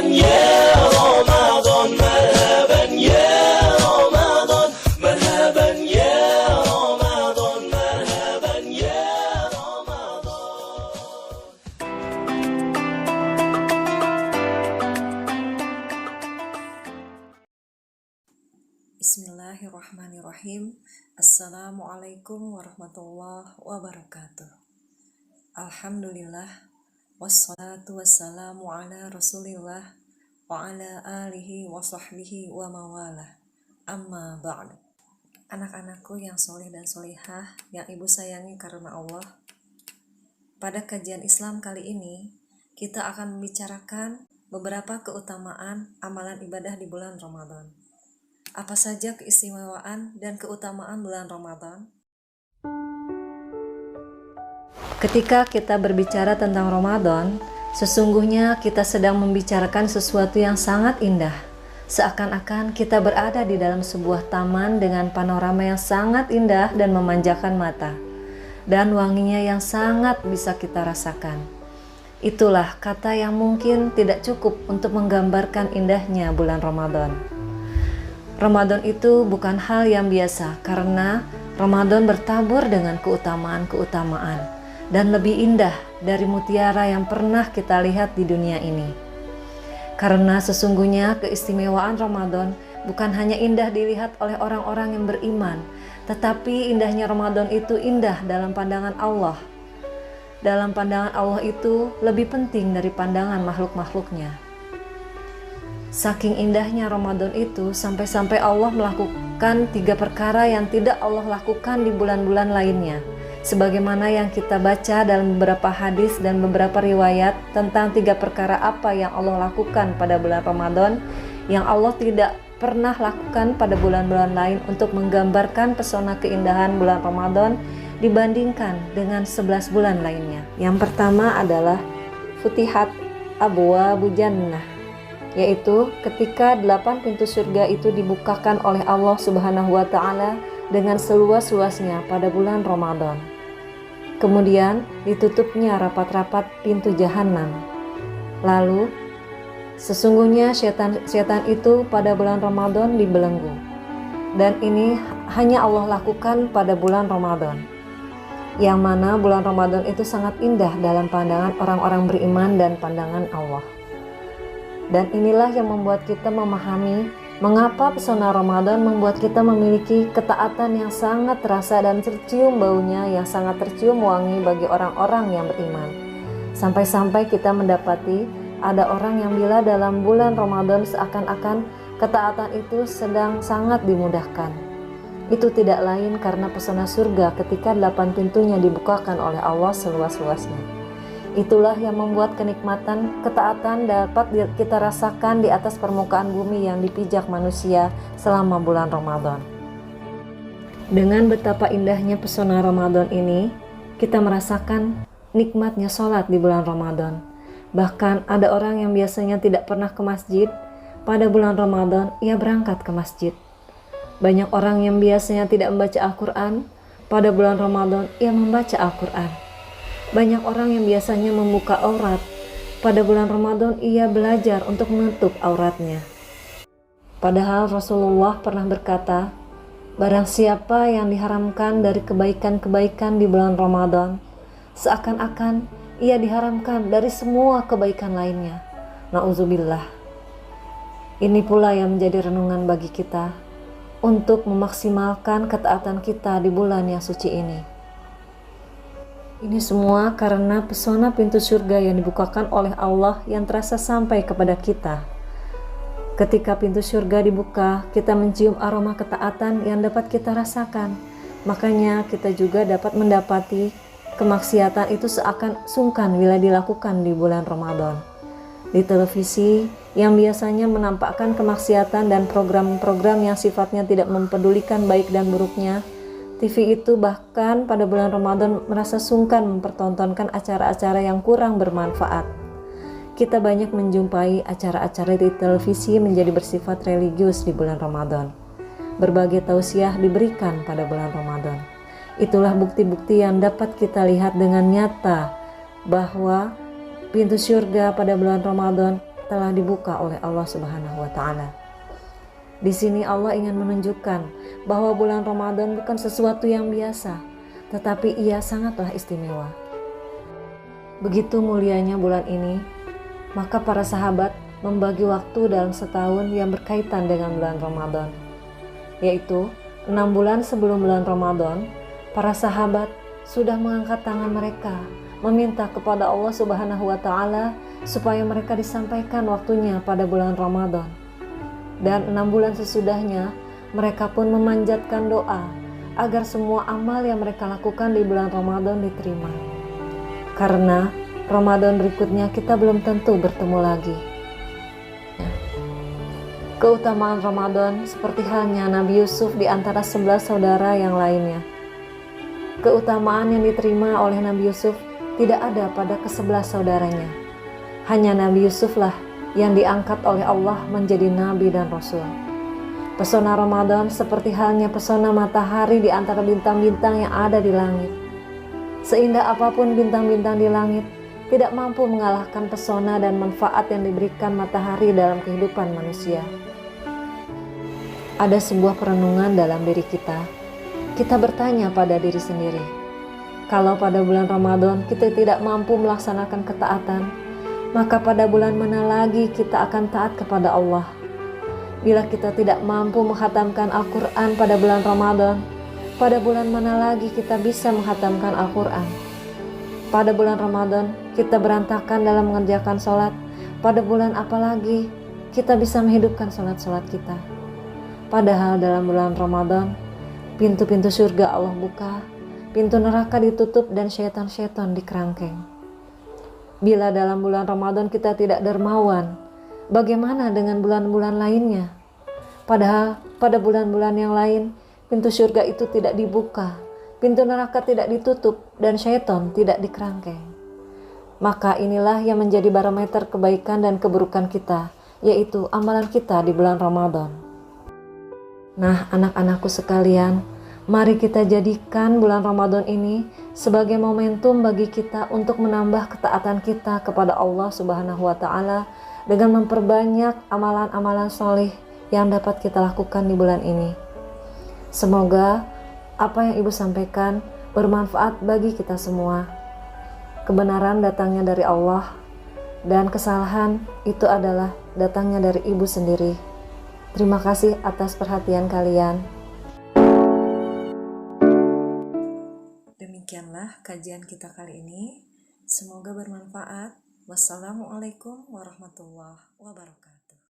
يا رمضان مرحبا يا رمضان مرحبا يا رمضان مرحبا يا رمضان. Bismillahirrahmanirrahim. Assalamualaikum warahmatullahi wabarakatuh. Alhamdulillah, wassalatu wassalamu ala rasulillah wa ala alihi wa sahbihi wa mawalah. Amma ba'du. Anak-anakku yang soleh dan solehah, yang ibu sayangi karena Allah, pada kajian Islam kali ini kita akan membicarakan beberapa keutamaan amalan ibadah di bulan Ramadan. Apa saja keistimewaan dan keutamaan bulan Ramadan? Ketika kita berbicara tentang Ramadan, sesungguhnya kita sedang membicarakan sesuatu yang sangat indah. Seakan-akan kita berada di dalam sebuah taman dengan panorama yang sangat indah dan memanjakan mata, dan wanginya yang sangat bisa kita rasakan. Itulah kata yang mungkin tidak cukup untuk menggambarkan indahnya bulan Ramadan. Ramadan itu bukan hal yang biasa karena Ramadan bertabur dengan keutamaan-keutamaan dan lebih indah dari mutiara yang pernah kita lihat di dunia ini. Karena sesungguhnya keistimewaan Ramadan bukan hanya indah dilihat oleh orang-orang yang beriman, tetapi indahnya Ramadan itu indah dalam pandangan Allah. Dalam pandangan Allah itu lebih penting dari pandangan makhluk-makhluknya. Saking indahnya Ramadan itu sampai-sampai Allah melakukan 3 perkara yang tidak Allah lakukan di bulan-bulan lainnya. Sebagaimana yang kita baca dalam beberapa hadis dan beberapa riwayat tentang 3 perkara apa yang Allah lakukan pada bulan Ramadan yang Allah tidak pernah lakukan pada bulan-bulan lain untuk menggambarkan pesona keindahan bulan Ramadan dibandingkan dengan 11 bulan lainnya. Yang pertama adalah Futihat Abwabu Jannah, yaitu ketika 8 pintu surga itu dibukakan oleh Allah Subhanahu wa Ta'ala dengan seluas-luasnya pada bulan Ramadan. Kemudian ditutupnya rapat-rapat pintu jahanam. Lalu sesungguhnya setan itu pada bulan Ramadan dibelenggu, dan ini hanya Allah lakukan pada bulan Ramadan, yang mana bulan Ramadan itu sangat indah dalam pandangan orang-orang beriman dan pandangan Allah. Dan inilah yang membuat kita memahami mengapa pesona Ramadan membuat kita memiliki ketaatan yang sangat terasa dan tercium baunya yang sangat tercium wangi bagi orang-orang yang beriman. Sampai-sampai kita mendapati ada orang yang bila dalam bulan Ramadan seakan-akan ketaatan itu sedang sangat dimudahkan. Itu tidak lain karena pesona surga ketika 8 pintunya dibukakan oleh Allah seluas-luasnya. Itulah yang membuat kenikmatan ketaatan dapat kita rasakan di atas permukaan bumi yang dipijak manusia selama bulan Ramadan. Dengan betapa indahnya pesona Ramadan ini, kita merasakan nikmatnya sholat di bulan Ramadan. Bahkan ada orang yang biasanya tidak pernah ke masjid, pada bulan Ramadan ia berangkat ke masjid. Banyak orang yang biasanya tidak membaca Al-Quran, pada bulan Ramadan ia membaca Al-Quran. Banyak orang yang biasanya membuka aurat, pada bulan Ramadan ia belajar untuk menutup auratnya. Padahal Rasulullah pernah berkata, barang siapa yang diharamkan dari kebaikan-kebaikan di bulan Ramadan, seakan-akan ia diharamkan dari semua kebaikan lainnya. Na'udzubillah. Ini pula yang menjadi renungan bagi kita untuk memaksimalkan ketaatan kita di bulan yang suci ini. Ini semua karena pesona pintu surga yang dibukakan oleh Allah yang terasa sampai kepada kita. Ketika pintu surga dibuka, kita mencium aroma ketaatan yang dapat kita rasakan. Makanya kita juga dapat mendapati kemaksiatan itu seakan sungkan bila dilakukan di bulan Ramadan. Di televisi yang biasanya menampakkan kemaksiatan dan program-program yang sifatnya tidak mempedulikan baik dan buruknya, TV itu bahkan pada bulan Ramadan merasa sungkan mempertontonkan acara-acara yang kurang bermanfaat. Kita banyak menjumpai acara-acara di televisi menjadi bersifat religius di bulan Ramadan. Berbagai tausiah diberikan pada bulan Ramadan. Itulah bukti-bukti yang dapat kita lihat dengan nyata bahwa pintu surga pada bulan Ramadan telah dibuka oleh Allah Subhanahu wa taala. Di sini Allah ingin menunjukkan bahwa bulan Ramadan bukan sesuatu yang biasa, tetapi ia sangatlah istimewa. Begitu mulianya bulan ini, maka para sahabat membagi waktu dalam setahun yang berkaitan dengan bulan Ramadan, yaitu 6 bulan sebelum bulan Ramadan. Para sahabat sudah mengangkat tangan mereka, meminta kepada Allah Subhanahu wa taala supaya mereka disampaikan waktunya pada bulan Ramadan. Dan 6 bulan sesudahnya, mereka pun memanjatkan doa agar semua amal yang mereka lakukan di bulan Ramadan diterima. Karena Ramadan berikutnya kita belum tentu bertemu lagi. Keutamaan Ramadan seperti halnya Nabi Yusuf di antara 11 saudara yang lainnya. Keutamaan yang diterima oleh Nabi Yusuf tidak ada pada ke-11 saudaranya. Hanya Nabi Yusuflah yang diangkat oleh Allah menjadi nabi dan rasul. Pesona Ramadan seperti halnya pesona matahari di antara bintang-bintang yang ada di langit. Seindah apapun bintang-bintang di langit, tidak mampu mengalahkan pesona dan manfaat yang diberikan matahari dalam kehidupan manusia. Ada sebuah perenungan dalam diri kita. Kita bertanya pada diri sendiri, kalau pada bulan Ramadan kita tidak mampu melaksanakan ketaatan, maka pada bulan mana lagi kita akan taat kepada Allah? Bila kita tidak mampu menghatamkan Al-Quran pada bulan Ramadan, pada bulan mana lagi kita bisa menghatamkan Al-Quran? Pada bulan Ramadan kita berantakan dalam mengerjakan sholat, pada bulan apa lagi kita bisa menghidupkan sholat-sholat kita? Padahal dalam bulan Ramadan, pintu-pintu surga Allah buka, pintu neraka ditutup dan syaitan-syaitan dikerangkeng. Bila dalam bulan Ramadan kita tidak dermawan, bagaimana dengan bulan-bulan lainnya? Padahal pada bulan-bulan yang lain, pintu surga itu tidak dibuka, pintu neraka tidak ditutup, dan syaitan tidak dikerangkeng. Maka inilah yang menjadi barometer kebaikan dan keburukan kita, yaitu amalan kita di bulan Ramadan. Nah, anak-anakku sekalian, mari kita jadikan bulan Ramadan ini sebagai momentum bagi kita untuk menambah ketaatan kita kepada Allah Subhanahu wa taala dengan memperbanyak amalan-amalan soleh yang dapat kita lakukan di bulan ini. Semoga apa yang Ibu sampaikan bermanfaat bagi kita semua. Kebenaran datangnya dari Allah dan kesalahan itu adalah datangnya dari Ibu sendiri. Terima kasih atas perhatian kalian. Demikianlah kajian kita kali ini. Semoga bermanfaat. Wassalamualaikum warahmatullahi wabarakatuh.